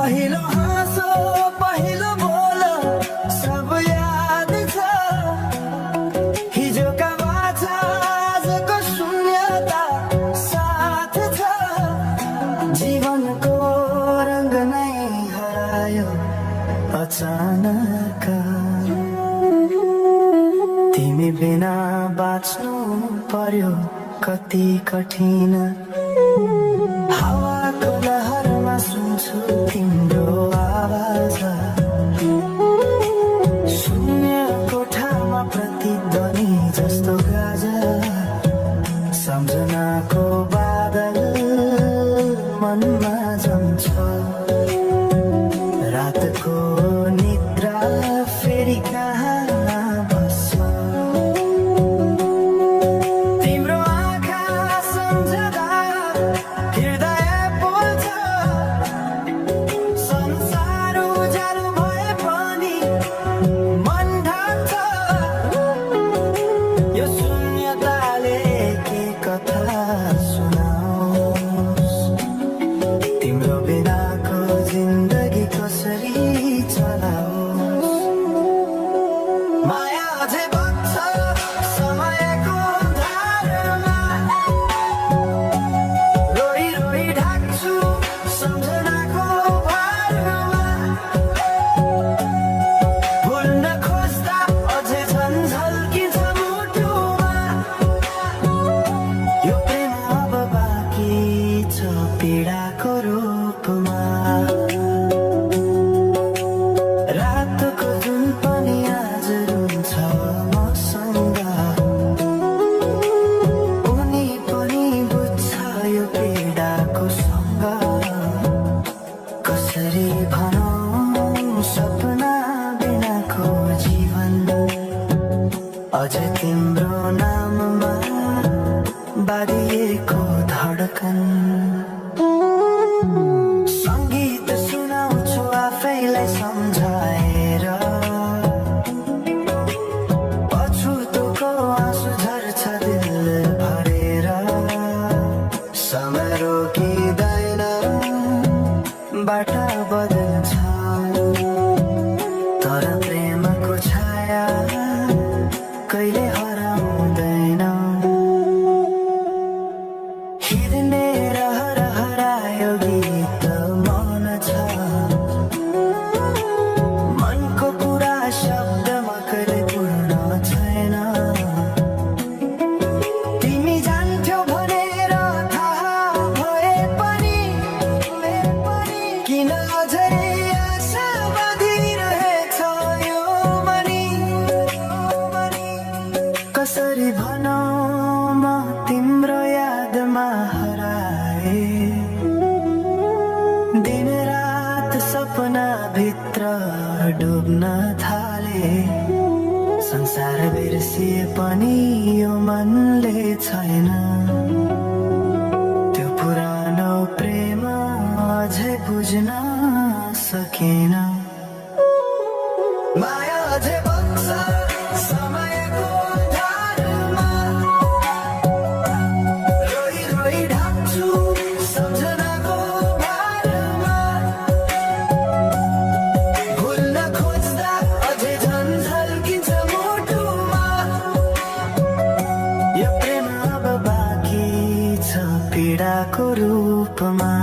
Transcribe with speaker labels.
Speaker 1: पहिलो हाँसो पहिलो बोल सब याद छ हिजोका बाचा आजको शून्यता साथ छ जीवनको रंग नै हरायो अचानक तिमी बिना बाँच्नु पर्यो कति कठिन हावाको लहरमा सुन्छु तिम्रो आवाज शून्य कोठामा प्रतिध्वनि जस्तो गाजा सम्झनाको बादल मनमा जम्छ रातको निद्रा फेरि कहाँ पीडाको रूपमा रातको जुन पनि आज रुन्छ मसँग उनी पनि बुझ्छ यो पीडाको सँग कसरी भनौं सपना बिनाको जीवन अझ तिम्रो नाममा बाँधिएको धडकन संगीत सुनाउँछु आफैलाई सम्झाएर पछुतोको आँसु झर्छ दिल भरेर समय रोकिँदैन बाटा बदल्छ तर प्रेमको छाया कहिले हराउँदैन हिँड्ने रहर हरायो गीत मन छ मनको कुरा शब्दमा कहिले पूर्ण छैन तिमी जान्थ्यौ भनेर थाहा भए पनि किन अझै आशा बाँधिरहेछ यो मनी कसरी भनौँ म तिम्रो यादमा हराए दिन रात सपना भित्र डुब्न थाले संसार बिर्सिए पनि यो मनले छैन त्यो पुरानो प्रेम अझै बुझ्न सकेन माया अझै बग्छ समयको धारमा रोई रोई ढाक्छु सम्झनाको भारमा भुल्न खोज्दा अझै झन् झल्किन्छ मुटुमा यो प्रेम अब बाँकी छ पीडाको रूपमा